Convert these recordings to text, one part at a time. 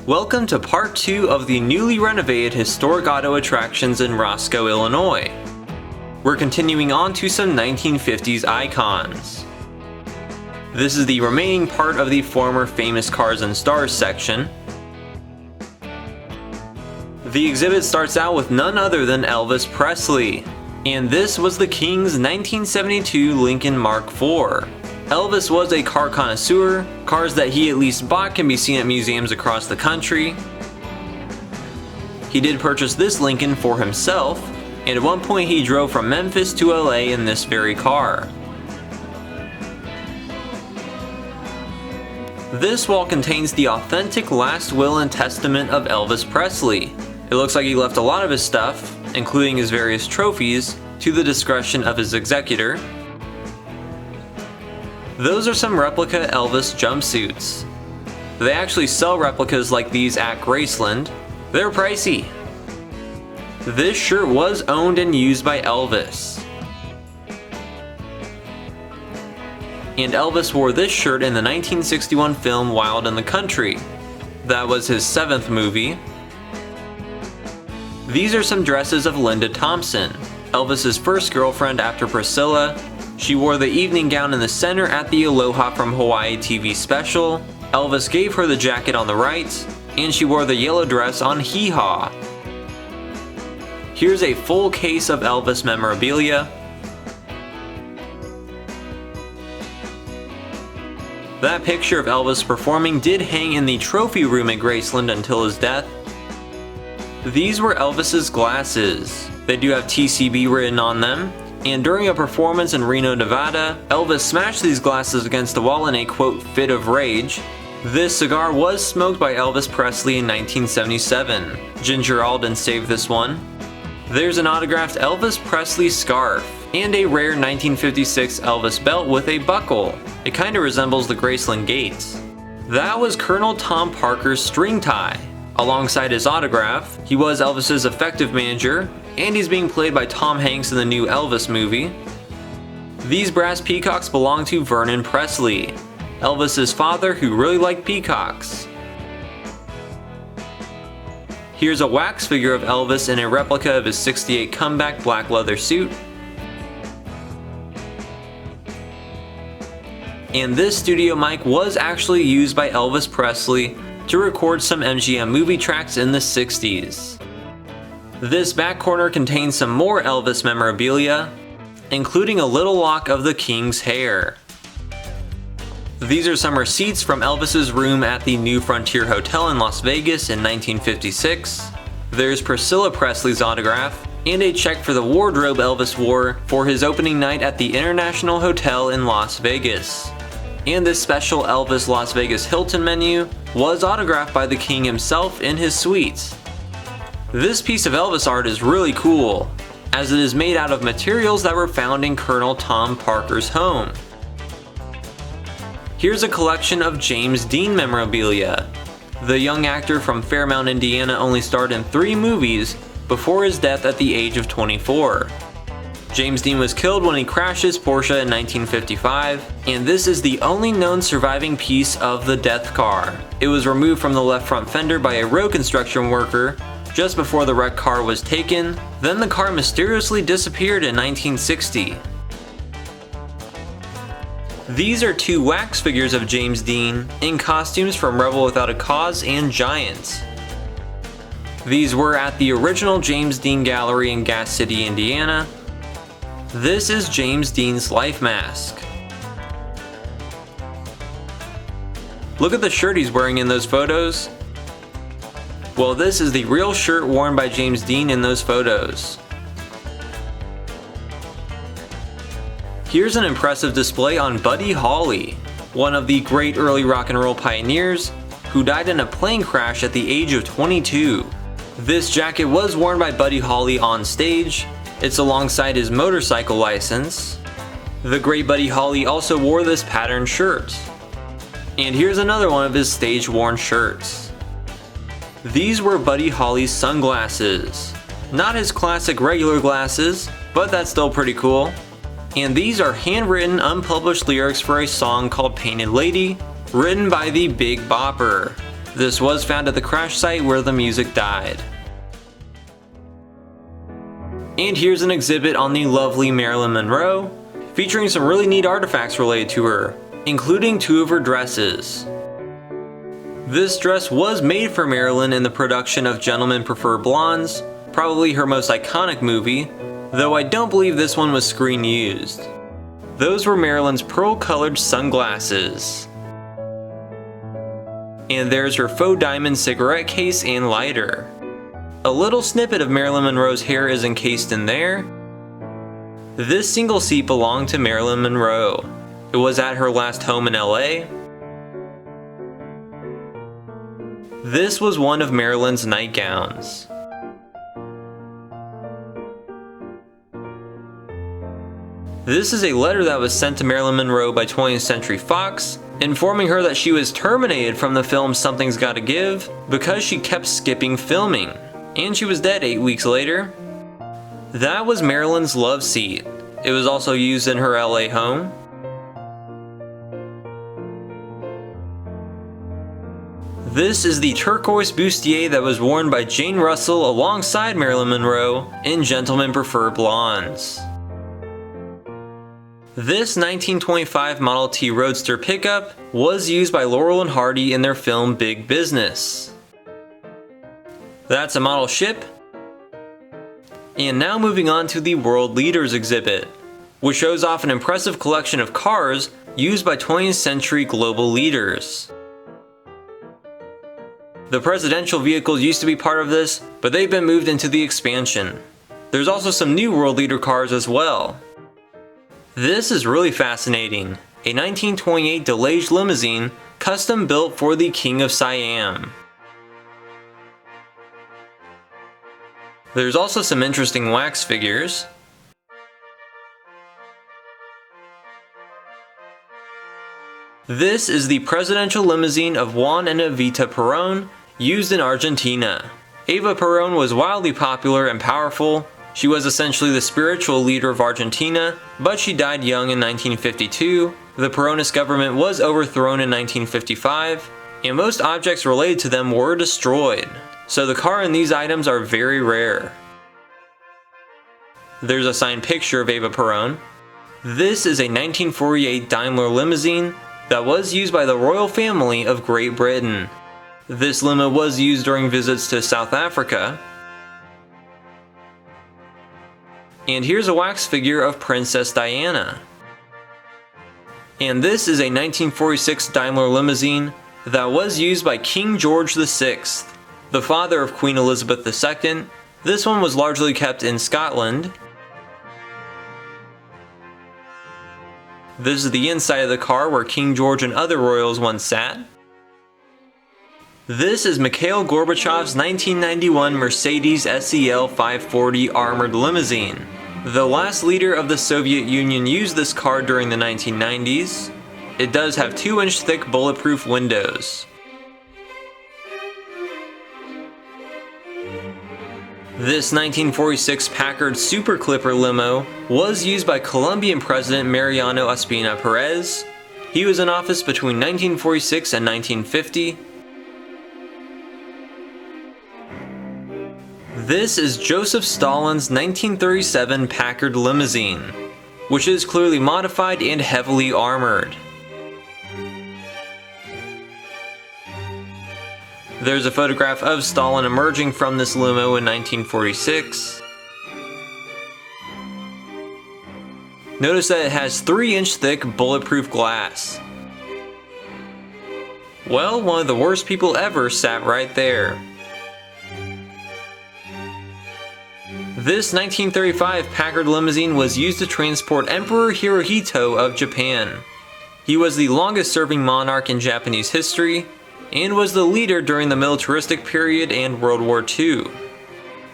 Welcome to part 2 of the newly renovated historic auto attractions in Roscoe, Illinois. We're continuing on to some 1950s icons. This is the remaining part of the former Famous Cars and Stars section. The exhibit starts out with none other than Elvis Presley, and this was the King's 1972 Lincoln Mark IV. Elvis was a car connoisseur. Cars that he at least bought can be seen at museums across the country. He did purchase this Lincoln for himself, and at one point he drove from Memphis to LA in this very car. This wall contains the authentic last will and testament of Elvis Presley. It looks like he left a lot of his stuff, including his various trophies, to the discretion of his executor. Those are some replica Elvis jumpsuits. They actually sell replicas like these at Graceland. They're pricey. This shirt was owned and used by Elvis. And Elvis wore this shirt in the 1961 film Wild in the Country. That was his 7th movie. These are some dresses of Linda Thompson, Elvis's first girlfriend after Priscilla. She wore the evening gown in the center at the Aloha from Hawaii TV special. Elvis gave her the jacket on the right, and she wore the yellow dress on Hee Haw. Here's a full case of Elvis memorabilia. That picture of Elvis performing did hang in the trophy room at Graceland until his death. These were Elvis's glasses. They do have TCB written on them. And during a performance in Reno, Nevada, Elvis smashed these glasses against the wall in a quote fit of rage. This cigar was smoked by Elvis Presley in 1977. Ginger Alden saved this one. There's an autographed Elvis Presley scarf and a rare 1956 Elvis belt with a buckle. It kind of resembles the Graceland gates. That was Colonel Tom Parker's string tie. Alongside his autograph, he was Elvis's effective manager, and he's being played by Tom Hanks in the new Elvis movie. These brass peacocks belong to Vernon Presley, Elvis's father who really liked peacocks. Here's a wax figure of Elvis in a replica of his '68 comeback black leather suit. And this studio mic was actually used by Elvis Presley to record some MGM movie tracks in the 60s. This back corner contains some more Elvis memorabilia, including a little lock of the King's hair. These are some receipts from Elvis's room at the New Frontier Hotel in Las Vegas in 1956. There's Priscilla Presley's autograph, and a check for the wardrobe Elvis wore for his opening night at the International Hotel in Las Vegas. And this special Elvis Las Vegas Hilton menu was autographed by the King himself in his suite. This piece of Elvis art is really cool, as it is made out of materials that were found in Colonel Tom Parker's home. Here's a collection of James Dean memorabilia. The young actor from Fairmount, Indiana only starred in 3 movies before his death at the age of 24. James Dean was killed when he crashed his Porsche in 1955, and this is the only known surviving piece of the death car. It was removed from the left front fender by a road construction worker just before the wrecked car was taken, then the car mysteriously disappeared in 1960. These are 2 wax figures of James Dean in costumes from Rebel Without a Cause and Giant. These were at the original James Dean Gallery in Gas City, Indiana. This is James Dean's life mask. Look at the shirt he's wearing in those photos. Well, this is the real shirt worn by James Dean in those photos. Here's an impressive display on Buddy Holly, one of the great early rock and roll pioneers who died in a plane crash at the age of 22. This jacket was worn by Buddy Holly on stage. It's alongside his motorcycle license. The great Buddy Holly also wore this patterned shirt. And here's another one of his stage-worn shirts. These were Buddy Holly's sunglasses. Not his classic regular glasses, but that's still pretty cool. And these are handwritten, unpublished lyrics for a song called Painted Lady, written by the Big Bopper. This was found at the crash site where the music died. And here's an exhibit on the lovely Marilyn Monroe, featuring some really neat artifacts related to her, including 2 of her dresses. This dress was made for Marilyn in the production of Gentlemen Prefer Blondes, probably her most iconic movie, though I don't believe this one was screen used. Those were Marilyn's pearl-colored sunglasses. And there's her faux diamond cigarette case and lighter. A little snippet of Marilyn Monroe's hair is encased in there. This single seat belonged to Marilyn Monroe. It was at her last home in LA. This was one of Marilyn's nightgowns. This is a letter that was sent to Marilyn Monroe by 20th Century Fox, informing her that she was terminated from the film Something's Gotta Give because she kept skipping filming, and she was dead 8 weeks later. That was Marilyn's love seat. It was also used in her LA home. This is the turquoise bustier that was worn by Jane Russell alongside Marilyn Monroe in Gentlemen Prefer Blondes. This 1925 Model T Roadster pickup was used by Laurel and Hardy in their film Big Business. That's a model ship. And now moving on to the World Leaders exhibit, which shows off an impressive collection of cars used by 20th century global leaders. The presidential vehicles used to be part of this, but they've been moved into the expansion. There's also some new world leader cars as well. This is really fascinating. A 1928 Delage limousine custom built for the King of Siam. There's also some interesting wax figures. This is the presidential limousine of Juan and Evita Perón, used in Argentina. Eva Perón was wildly popular and powerful. She was essentially the spiritual leader of Argentina, but she died young in 1952. The Peronist government was overthrown in 1955, and most objects related to them were destroyed. So the car and these items are very rare. There's a signed picture of Eva Perón. This is a 1948 Daimler limousine that was used by the royal family of Great Britain. This limo was used during visits to South Africa. And here's a wax figure of Princess Diana. And this is a 1946 Daimler limousine that was used by King George VI, the father of Queen Elizabeth II. This one was largely kept in Scotland. This is the inside of the car where King George and other royals once sat. This is Mikhail Gorbachev's 1991 Mercedes SEL 540 armored limousine. The last leader of the Soviet Union used this car during the 1990s. It does have 2-inch thick bulletproof windows. This 1946 Packard Super Clipper limo was used by Colombian President Mariano Ospina Perez. He was in office between 1946 and 1950. This is Joseph Stalin's 1937 Packard limousine, which is clearly modified and heavily armored. There's a photograph of Stalin emerging from this limo in 1946. Notice that it has 3-inch thick bulletproof glass. Well, one of the worst people ever sat right there. This 1935 Packard limousine was used to transport Emperor Hirohito of Japan. He was the longest serving monarch in Japanese history, and was the leader during the militaristic period and World War II.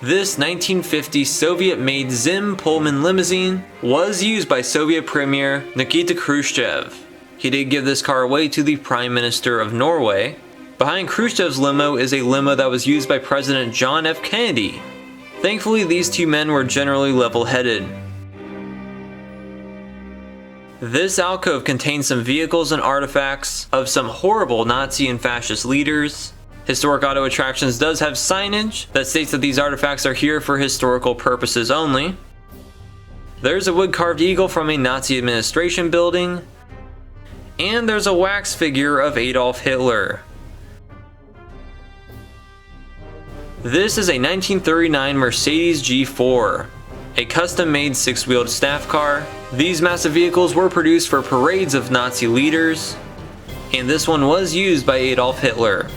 This 1950 Soviet-made Zim Pullman limousine was used by Soviet Premier Nikita Khrushchev. He did give this car away to the Prime Minister of Norway. Behind Khrushchev's limo is a limo that was used by President John F. Kennedy. Thankfully, these two men were generally level-headed. This alcove contains some vehicles and artifacts of some horrible Nazi and fascist leaders. Historic Auto Attractions does have signage that states that these artifacts are here for historical purposes only. There's a wood-carved eagle from a Nazi administration building. And there's a wax figure of Adolf Hitler. This is a 1939 Mercedes G4, a custom-made 6-wheeled staff car. These massive vehicles were produced for parades of Nazi leaders, and this one was used by Adolf Hitler.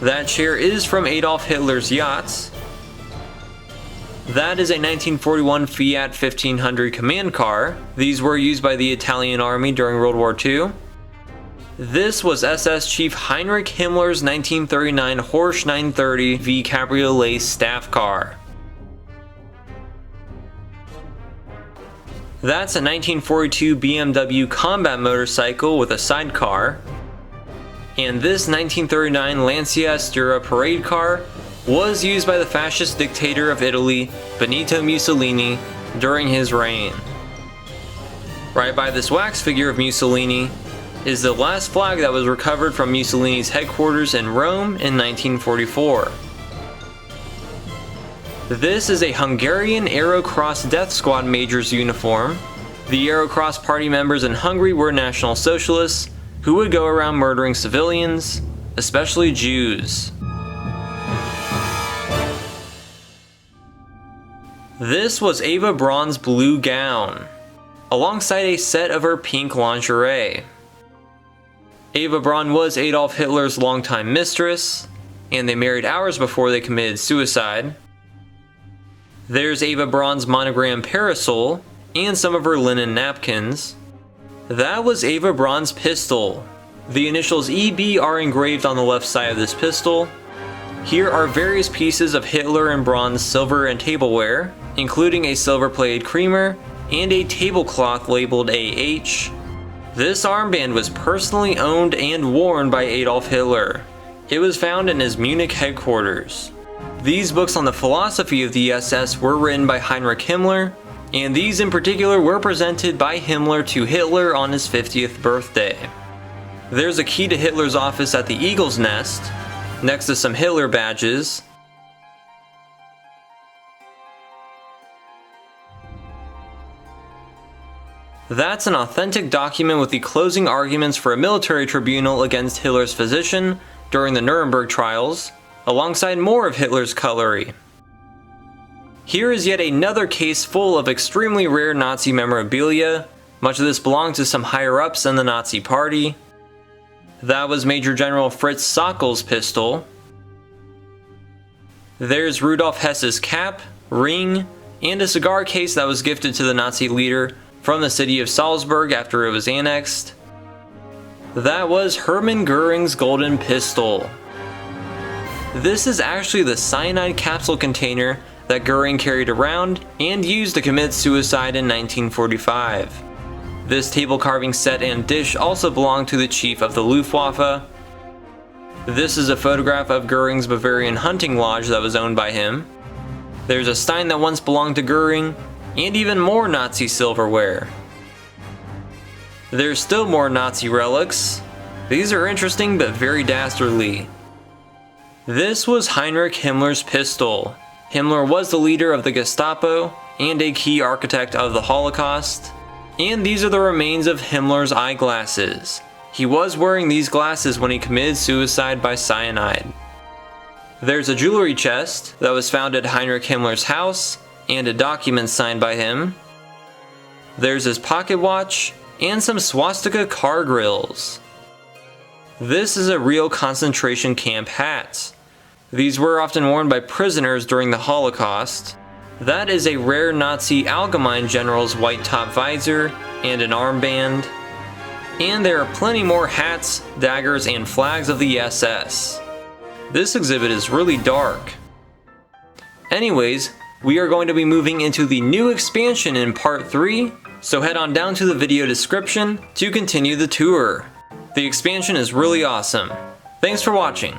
That chair is from Adolf Hitler's yachts. That is a 1941 Fiat 1500 command car. These were used by the Italian army during World War II. This was SS Chief Heinrich Himmler's 1939 Porsche 930 V Cabriolet staff car. That's a 1942 BMW combat motorcycle with a sidecar. And this 1939 Lancia Stura parade car was used by the fascist dictator of Italy, Benito Mussolini, during his reign. Right by this wax figure of Mussolini is the last flag that was recovered from Mussolini's headquarters in Rome in 1944. This is a Hungarian Aerocross Death Squad Major's uniform. The Aerocross party members in Hungary were National Socialists who would go around murdering civilians, especially Jews. This was Eva Braun's blue gown, alongside a set of her pink lingerie. Eva Braun was Adolf Hitler's longtime mistress, and they married hours before they committed suicide. There's Eva Braun's monogram parasol, and some of her linen napkins. That was Eva Braun's pistol. The initials EB are engraved on the left side of this pistol. Here are various pieces of Hitler and Braun's silver and tableware, including a silver-plated creamer and a tablecloth labeled AH. This armband was personally owned and worn by Adolf Hitler. It was found in his Munich headquarters. These books on the philosophy of the SS were written by Heinrich Himmler, and these in particular were presented by Himmler to Hitler on his 50th birthday. There's a key to Hitler's office at the Eagle's Nest, next to some Hitler badges. That's an authentic document with the closing arguments for a military tribunal against Hitler's physician during the Nuremberg trials, alongside more of Hitler's cutlery. Here is yet another case full of extremely rare Nazi memorabilia. Much of this belonged to some higher-ups in the Nazi party. That was Major General Fritz Sackel's pistol. There's Rudolf Hess's cap, ring, and a cigar case that was gifted to the Nazi leader from the city of Salzburg after it was annexed. That was Hermann Göring's golden pistol. This is actually the cyanide capsule container that Göring carried around and used to commit suicide in 1945. This table carving set and dish also belonged to the chief of the Luftwaffe. This is a photograph of Göring's Bavarian hunting lodge that was owned by him. There's a stein that once belonged to Göring, and even more Nazi silverware. There's still more Nazi relics. These are interesting but very dastardly. This was Heinrich Himmler's pistol. Himmler was the leader of the Gestapo and a key architect of the Holocaust. And these are the remains of Himmler's eyeglasses. He was wearing these glasses when he committed suicide by cyanide. There's a jewelry chest that was found at Heinrich Himmler's house and a document signed by him. There's his pocket watch and some swastika car grills. This is a real concentration camp hat. These were often worn by prisoners during the Holocaust. That is a rare Nazi Allgemeine general's white top visor and an armband. And there are plenty more hats, daggers, and flags of the SS. This exhibit is really dark. Anyways, we are going to be moving into the new expansion in part 3, so head on down to the video description to continue the tour. The expansion is really awesome. Thanks for watching.